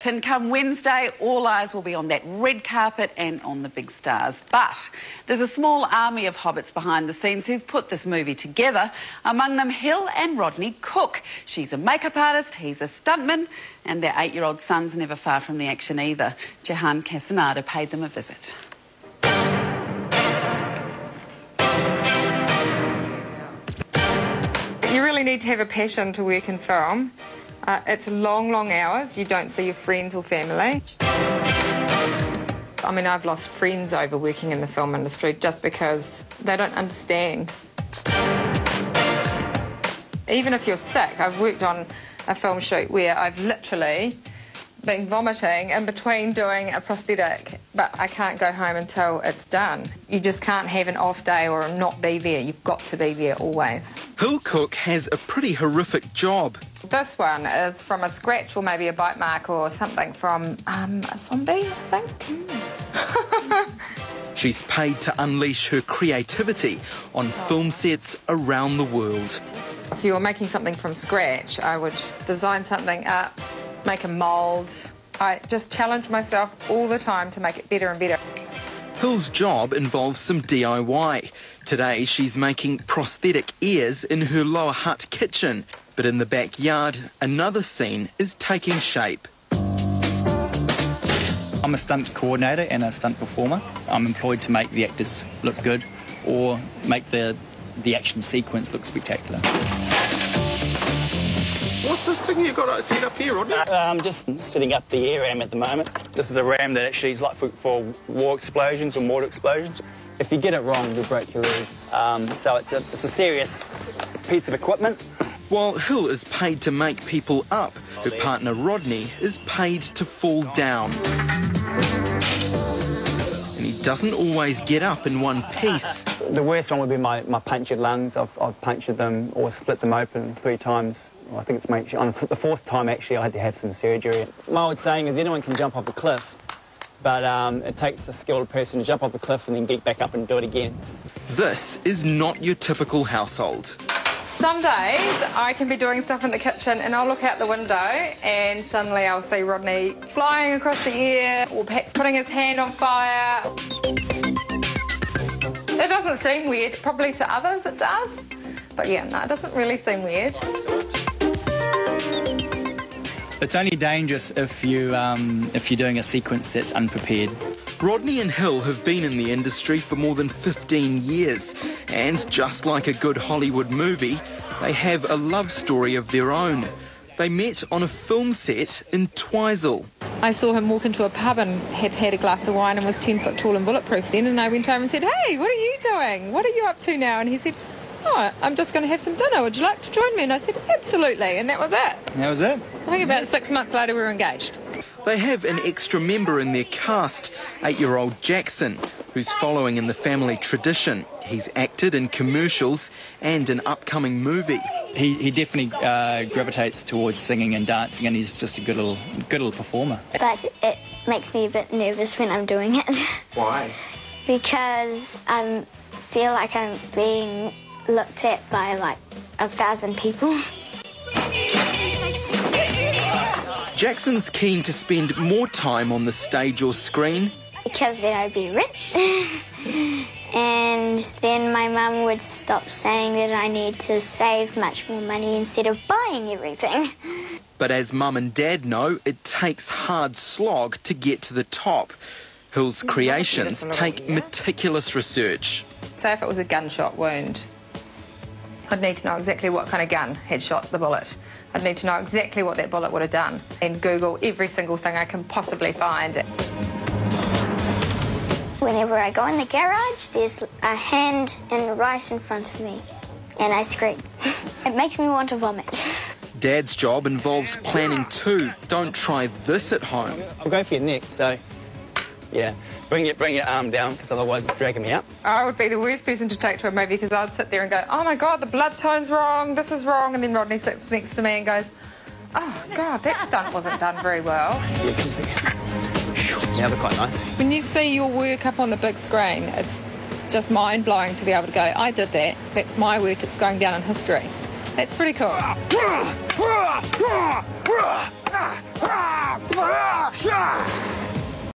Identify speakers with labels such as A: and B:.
A: And come Wednesday, all eyes will be on that red carpet and on the big stars. But there's a small army of hobbits behind the scenes who've put this movie together. Among them, Hill and Rodney Cook. She's a makeup artist, he's a stuntman, and their 8-year-old son's never far from the action either. Jahan Casanada paid them a visit.
B: You really need to have a passion to work in film. It's long, long hours. You don't see your friends or family. I mean, I've lost friends over working in the film industry just because they don't understand. Even if you're sick, I've worked on a film shoot where I've literally been vomiting in between doing a prosthetic, but I can't go home until it's done. You just can't have an off day or not be there. You've got to be there always.
C: Hill Cook has a pretty horrific job.
B: This one is from a scratch or maybe a bite mark or something from a zombie, I think.
C: She's paid to unleash her creativity on film sets around the world.
B: If you were making something from scratch, I would design something up, make a mould. I just challenge myself all the time to make it better and better.
C: Hill's job involves some DIY. Today she's making prosthetic ears in her lower hut kitchen. But in the backyard, another scene is taking shape.
D: I'm a stunt coordinator and a stunt performer. I'm employed to make the actors look good or make the action sequence look spectacular.
E: What's this thing you've got set up here, Rodney?
D: I'm just setting up the air ram at the moment. This is a ram that actually is like for war explosions or mortar explosions. If you get it wrong, you'll break your leg. So it's a serious piece of equipment.
C: While Hill is paid to make people up, her partner Rodney is paid to fall down. And he doesn't always get up in one piece.
D: The worst one would be my punctured lungs. I've punctured them or split them open 3 times. Well, I think it's on the 4th time, actually, I had to have some surgery. My old saying is anyone can jump off a cliff, but it takes a skilled person to jump off a cliff and then get back up and do it again.
C: This is not your typical household.
B: Some days I can be doing stuff in the kitchen and I'll look out the window and suddenly I'll see Rodney flying across the air or perhaps putting his hand on fire. It doesn't seem weird, probably to others it does, but yeah, no, it doesn't really seem weird.
D: It's only dangerous if you're doing a sequence that's unprepared.
C: Rodney and Hill have been in the industry for more than 15 years, and just like a good Hollywood movie, they have a love story of their own. They met on a film set in Twizel.
B: I saw him walk into a pub and had a glass of wine and was 10 foot tall and bulletproof then, and I went over and said, "Hey, what are you doing? What are you up to now?" And he said, "Oh, I'm just going to have some dinner. Would you like to join me?" And I said, "Absolutely." And that was it.
D: That was it?
B: I think about 6 months later we were engaged.
C: They have an extra member in their cast, 8-year-old Jackson, who's following in the family tradition. He's acted in commercials and an upcoming movie.
D: He definitely gravitates towards singing and dancing, and he's just a good little performer.
F: But it makes me a bit nervous when I'm doing it.
E: Why?
F: Because I feel like I'm being looked at by like 1,000 people.
C: Jackson's keen to spend more time on the stage or screen.
F: Because then I'd be rich. And then my mum would stop saying that I need to save much more money instead of buying everything.
C: But as Mum and Dad know, it takes hard slog to get to the top. Hill's creations take meticulous research.
B: Say if it was a gunshot wound, I'd need to know exactly what kind of gun had shot the bullet. I'd need to know exactly what that bullet would have done and Google every single thing I can possibly find.
F: Whenever I go in the garage, there's a hand and rice in front of me, and I scream. It makes me want to vomit.
C: Dad's job involves planning too. Don't try this at home.
D: I'll go for your neck, so yeah. Bring your arm down, because otherwise it's dragging me up.
B: I would be the worst person to take to a movie because I'd sit there and go, "Oh my God, the blood tone's wrong, this is wrong," and then Rodney sits next to me and goes, "Oh God, that stunt wasn't done very well."
D: Yeah, they're quite nice.
B: When you see your work up on the big screen, it's just mind-blowing to be able to go, "I did that, that's my work, it's going down in history." That's pretty cool.
E: Ah!